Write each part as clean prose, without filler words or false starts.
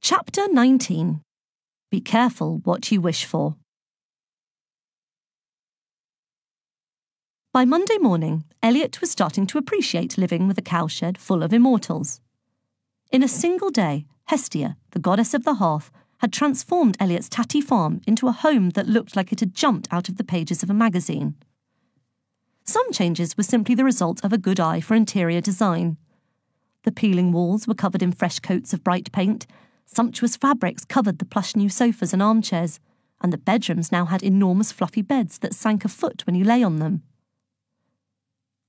Chapter 19. Be careful what you wish for. By Monday morning, Elliot was starting to appreciate living with a cowshed full of immortals. In a single day, Hestia, the goddess of the hearth, had transformed Elliot's tatty farm into a home that looked like it had jumped out of the pages of a magazine. Some changes were simply the result of a good eye for interior design. The peeling walls were covered in fresh coats of bright paint, sumptuous fabrics covered the plush new sofas and armchairs, and the bedrooms now had enormous fluffy beds that sank a foot when you lay on them.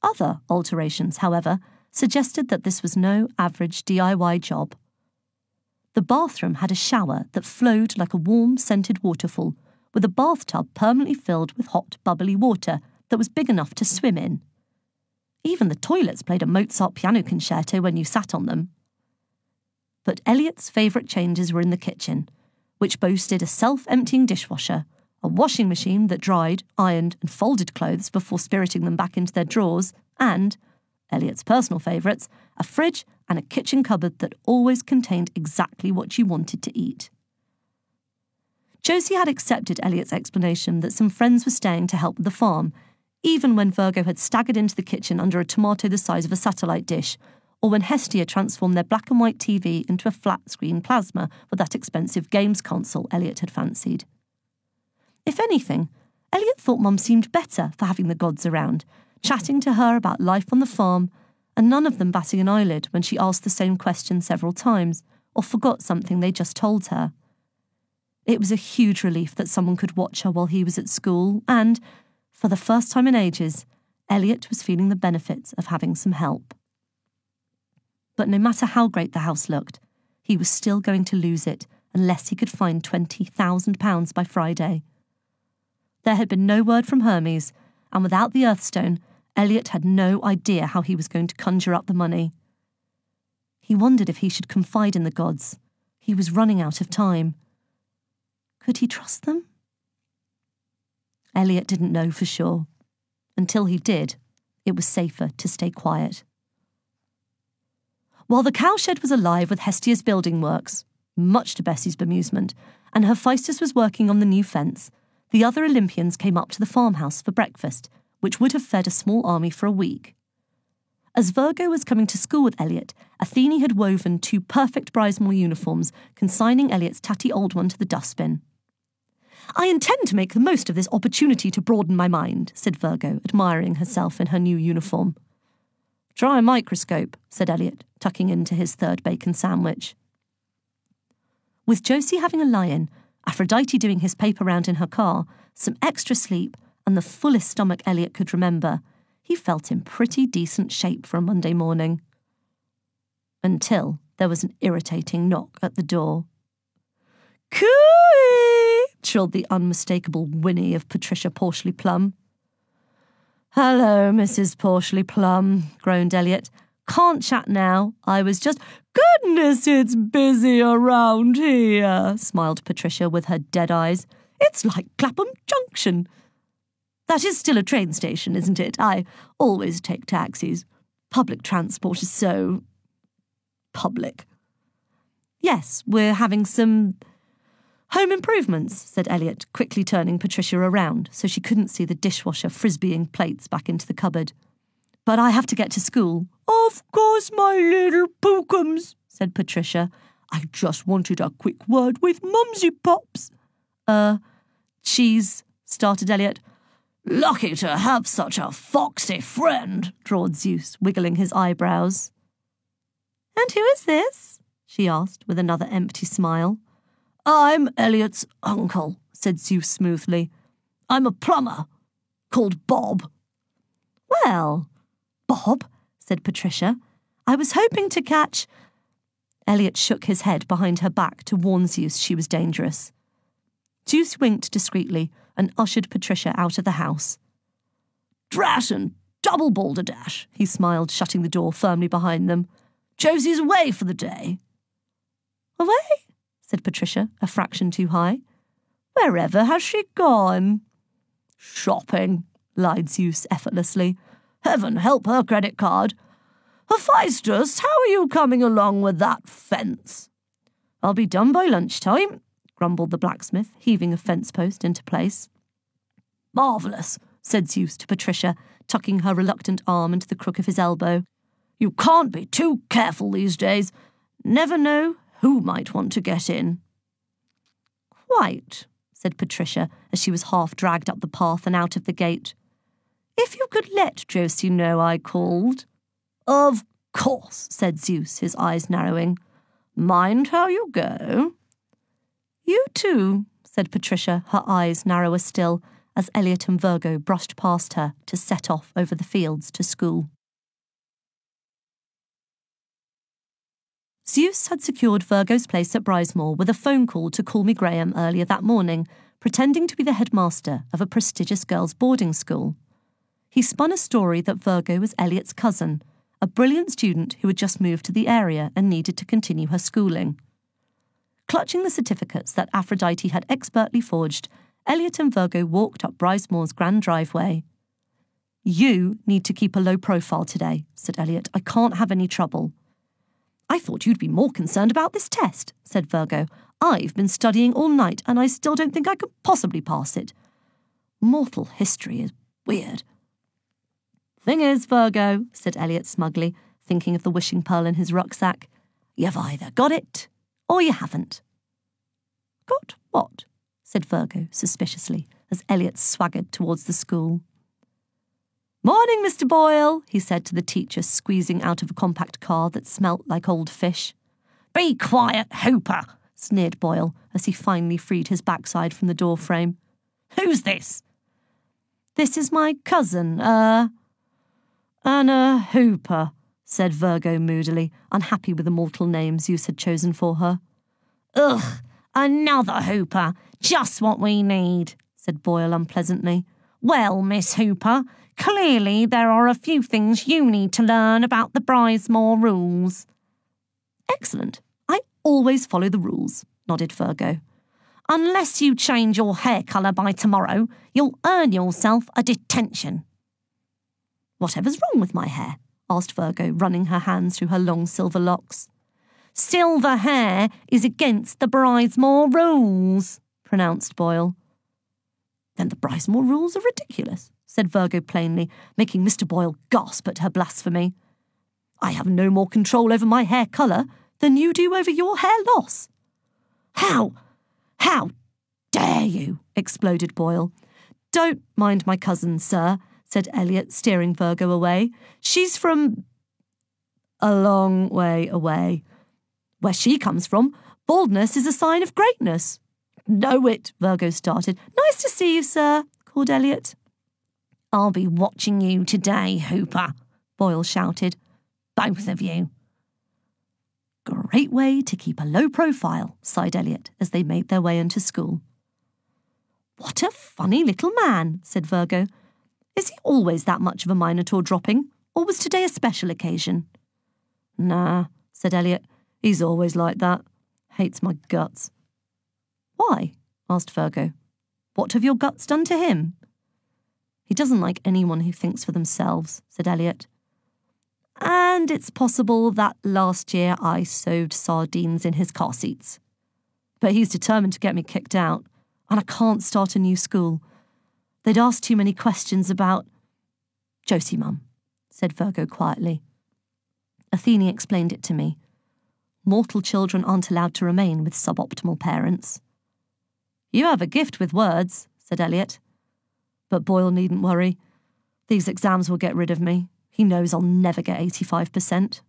Other alterations, however, suggested that this was no average DIY job. The bathroom had a shower that flowed like a warm, scented waterfall, with a bathtub permanently filled with hot, bubbly water that was big enough to swim in. Even the toilets played a Mozart piano concerto when you sat on them. But Elliot's favourite changes were in the kitchen, which boasted a self-emptying dishwasher, a washing machine that dried, ironed and folded clothes before spiriting them back into their drawers, and, Elliot's personal favourites, a fridge and a kitchen cupboard that always contained exactly what you wanted to eat. Josie had accepted Elliot's explanation that some friends were staying to help with the farm, even when Virgo had staggered into the kitchen under a tomato the size of a satellite dish, or when Hestia transformed their black and white TV into a flat-screen plasma with that expensive games console Elliot had fancied. If anything, Elliot thought Mum seemed better for having the gods around, chatting to her about life on the farm, and none of them batting an eyelid when she asked the same question several times, or forgot something they just told her. It was a huge relief that someone could watch her while he was at school, and, for the first time in ages, Elliot was feeling the benefits of having some help. But no matter how great the house looked, he was still going to lose it unless he could find £20,000 by Friday. There had been no word from Hermes, and without the Earthstone, Elliot had no idea how he was going to conjure up the money. He wondered if he should confide in the gods. He was running out of time. Could he trust them? Elliot didn't know for sure. Until he did, it was safer to stay quiet. While the cowshed was alive with Hestia's building works, much to Bessie's bemusement, and Hephaestus was working on the new fence, the other Olympians came up to the farmhouse for breakfast, which would have fed a small army for a week. As Virgo was coming to school with Elliot, Athene had woven 2 perfect bridesmaid uniforms, consigning Elliot's tatty old one to the dustbin. "I intend to make the most of this opportunity to broaden my mind," said Virgo, admiring herself in her new uniform. "Try a microscope," said Elliot, tucking into his 3rd bacon sandwich. With Josie having a lie-in, Aphrodite doing his paper round in her car, some extra sleep, and the fullest stomach Elliot could remember, he felt in pretty decent shape for a Monday morning. Until there was an irritating knock at the door. "Cooey!" trilled the unmistakable whinny of Patricia Portially Plum. "Hello, Mrs. Portially Plum," groaned Elliot. "Can't chat now. I was just—" "Goodness, it's busy around here," smiled Patricia with her dead eyes. "It's like Clapham Junction. That is still a train station, isn't it? I always take taxis. Public transport is so public." "Yes, we're having some home improvements," said Elliot, quickly turning Patricia around so she couldn't see the dishwasher frisbeeing plates back into the cupboard. "But I have to get to school." "Of course, my little pookums," said Patricia. "I just wanted a quick word with Mumsy Pops." She's—" started Elliot. "Lucky to have such a foxy friend," drawled Zeus, wiggling his eyebrows. "And who is this?" she asked, with another empty smile. "I'm Elliot's uncle," said Zeus smoothly. "I'm a plumber, called Bob." "Well, Bob," said Patricia, "I was hoping to catch—" Elliot shook his head behind her back to warn Zeus she was dangerous. Zeus winked discreetly and ushered Patricia out of the house. "Drat and double balderdash," he smiled, shutting the door firmly behind them. "Josie's away for the day." "Away?" said Patricia, a fraction too high. "Wherever has she gone?" "Shopping," lied Zeus effortlessly. "Heaven help her credit card. Hephaestus, how are you coming along with that fence?" I'll be done by lunchtime, grumbled the blacksmith, heaving a fence post into place. Marvellous, said Zeus to Patricia, tucking her reluctant arm into the crook of his elbow. You can't be too careful these days. Never know who might want to get in. Quite, said Patricia, as she was half dragged up the path and out of the gate. If you could let Josie know I called. Of course, said Zeus, his eyes narrowing. Mind how you go. You too, said Patricia, her eyes narrower still, as Elliot and Virgo brushed past her to set off over the fields to school. Zeus had secured Virgo's place at Brizemore with a phone call to Call Me Graham earlier that morning, pretending to be the headmaster of a prestigious girls' boarding school. He spun a story that Virgo was Elliot's cousin, a brilliant student who had just moved to the area and needed to continue her schooling. Clutching the certificates that Aphrodite had expertly forged, Elliot and Virgo walked up Brizemore's grand driveway. You need to keep a low profile today, said Elliot. I can't have any trouble. I thought you'd be more concerned about this test, said Virgo. I've been studying all night and I still don't think I could possibly pass it. Mortal history is weird. Thing is, Virgo, said Elliot smugly, thinking of the wishing pearl in his rucksack, you've either got it or you haven't. Got what? Said Virgo suspiciously, as Elliot swaggered towards the school. Morning, Mr. Boyle, he said to the teacher, squeezing out of a compact car that smelt like old fish. Be quiet, Hooper, sneered Boyle, as he finally freed his backside from the door frame. Who's this? This is my cousin, Anna Hooper, said Virgo moodily, unhappy with the mortal name Zeus had chosen for her. Ugh, another Hooper, just what we need, said Boyle unpleasantly. Well, Miss Hooper, clearly there are a few things you need to learn about the Brizemore rules. Excellent. I always follow the rules, nodded Virgo. Unless you change your hair colour by tomorrow, you'll earn yourself a detention. Whatever's wrong with my hair? Asked Virgo, running her hands through her long silver locks. Silver hair is against the Brizemore rules, pronounced Boyle. Then the Brizemore rules are ridiculous, said Virgo plainly, making Mr. Boyle gasp at her blasphemy. I have no more control over my hair colour than you do over your hair loss. How dare you? Exploded Boyle. Don't mind my cousin, sir, said Elliot, steering Virgo away. She's from a long way away. Where she comes from, baldness is a sign of greatness. Know it, Virgo started. Nice to see you, sir, called Elliot. I'll be watching you today, Hooper, Boyle shouted. Both of you. Great way to keep a low profile, sighed Elliot as they made their way into school. What a funny little man, said Virgo. Is he always that much of a Minotaur dropping, or was today a special occasion? Nah, said Elliot. He's always like that. Hates my guts. Why? Asked Virgo. What have your guts done to him? He doesn't like anyone who thinks for themselves, said Elliot. And it's possible that last year I sewed sardines in his car seats. But he's determined to get me kicked out, and I can't start a new school. They'd asked too many questions about... Josie, Mum, said Virgo quietly. Athene explained it to me. Mortal children aren't allowed to remain with suboptimal parents. You have a gift with words, said Elliot. But Boyle needn't worry. These exams will get rid of me. He knows I'll never get 85%.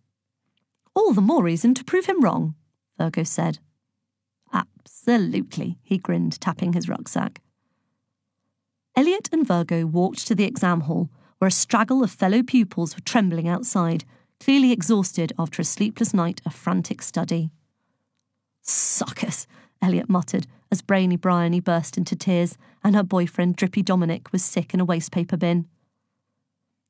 All the more reason to prove him wrong, Virgo said. Absolutely, he grinned, tapping his rucksack. Elliot and Virgo walked to the exam hall, where a straggle of fellow pupils were trembling outside, clearly exhausted after a sleepless night of frantic study. Suckers, Elliot muttered, as Brainy Bryony burst into tears, and her boyfriend Drippy Dominic was sick in a wastepaper bin.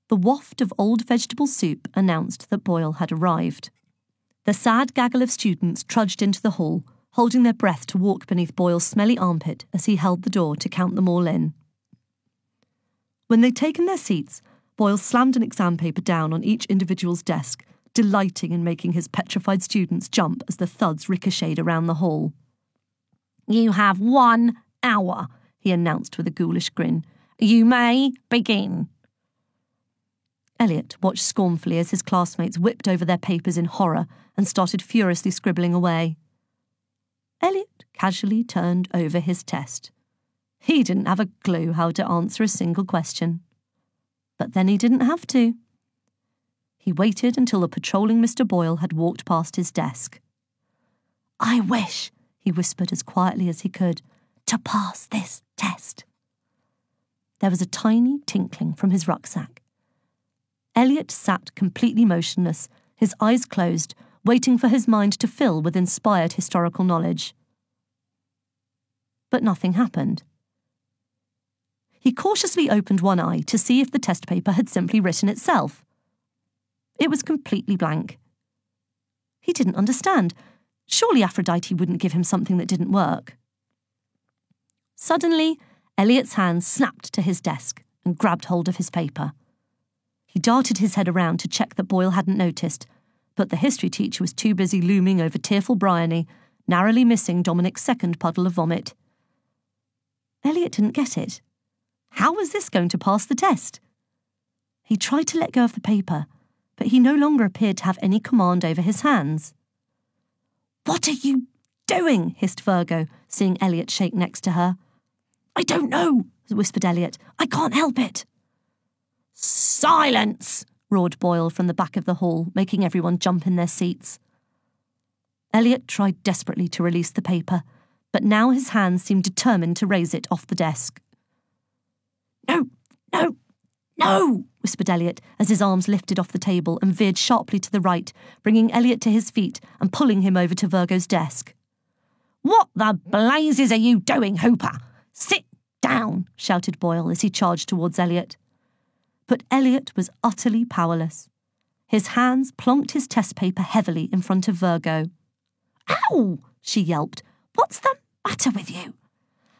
The waft of old vegetable soup announced that Boyle had arrived. The sad gaggle of students trudged into the hall, holding their breath to walk beneath Boyle's smelly armpit as he held the door to count them all in. When they'd taken their seats, Boyle slammed an exam paper down on each individual's desk, delighting in making his petrified students jump as the thuds ricocheted around the hall. "You have 1 hour," he announced with a ghoulish grin. "You may begin." Elliot watched scornfully as his classmates whipped over their papers in horror and started furiously scribbling away. Elliot casually turned over his test. He didn't have a clue how to answer a single question. But then he didn't have to. He waited until the patrolling Mr. Boyle had walked past his desk. "I wish," he whispered as quietly as he could, "to pass this test." There was a tiny tinkling from his rucksack. Elliot sat completely motionless, his eyes closed, waiting for his mind to fill with inspired historical knowledge. But nothing happened. He cautiously opened one eye to see if the test paper had simply written itself. It was completely blank. He didn't understand. Surely Aphrodite wouldn't give him something that didn't work. Suddenly, Elliot's hand snapped to his desk and grabbed hold of his paper. He darted his head around to check that Boyle hadn't noticed, but the history teacher was too busy looming over tearful Bryony, narrowly missing Dominic's second puddle of vomit. Elliot didn't get it. How was this going to pass the test? He tried to let go of the paper, but he no longer appeared to have any command over his hands. "What are you doing?" hissed Virgo, seeing Elliot shake next to her. "I don't know," whispered Elliot. "I can't help it." "Silence!" roared Boyle from the back of the hall, making everyone jump in their seats. Elliot tried desperately to release the paper, but now his hands seemed determined to raise it off the desk. "No, no, no," whispered Elliot as his arms lifted off the table and veered sharply to the right, bringing Elliot to his feet and pulling him over to Virgo's desk. "What the blazes are you doing, Hooper? Sit down," shouted Boyle as he charged towards Elliot. But Elliot was utterly powerless. His hands plonked his test paper heavily in front of Virgo. "Ow!" she yelped. "What's the matter with you?"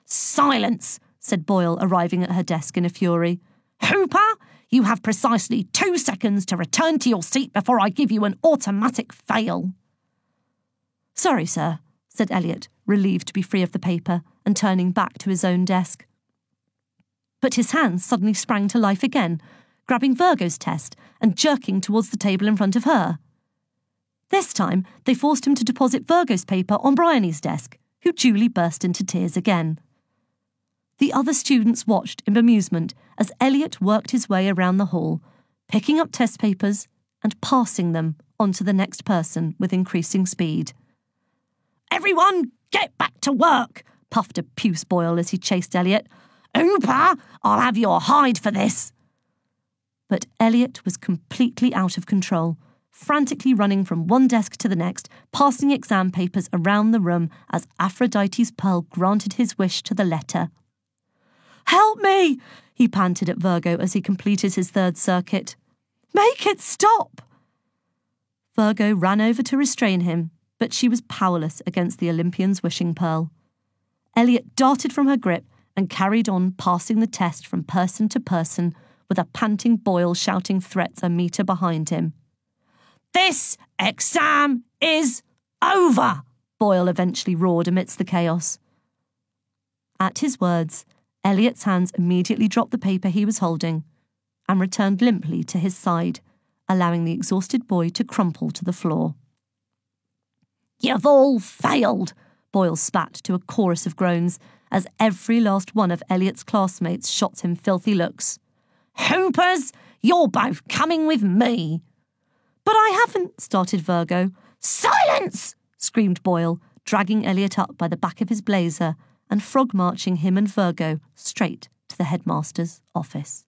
"Silence!" said Boyle, arriving at her desk in a fury. "Hooper, you have precisely 2 seconds to return to your seat before I give you an automatic fail." "Sorry, sir," said Elliot, relieved to be free of the paper and turning back to his own desk. But his hands suddenly sprang to life again, grabbing Virgo's test and jerking towards the table in front of her. This time, they forced him to deposit Virgo's paper on Bryony's desk, who duly burst into tears again. The other students watched in bemusement as Elliot worked his way around the hall, picking up test papers and passing them on to the next person with increasing speed. "Everyone, get back to work," puffed a puce Boyle as he chased Elliot. "Hooper, I'll have your hide for this." But Elliot was completely out of control, frantically running from one desk to the next, passing exam papers around the room as Aphrodite's pearl granted his wish to the letter. "Help me!" he panted at Virgo as he completed his 3rd circuit. "Make it stop!" Virgo ran over to restrain him, but she was powerless against the Olympian's wishing pearl. Elliot darted from her grip and carried on passing the test from person to person, with a panting Boyle shouting threats a metre behind him. "This exam is over!" Boyle eventually roared amidst the chaos. At his words, Elliot's hands immediately dropped the paper he was holding and returned limply to his side, allowing the exhausted boy to crumple to the floor. "You've all failed," Boyle spat to a chorus of groans as every last one of Elliot's classmates shot him filthy looks. "Hoopers, you're both coming with me." "But I haven't," started Virgo. "Silence!" screamed Boyle, dragging Elliot up by the back of his blazer and frog-marching him and Virgo straight to the headmaster's office.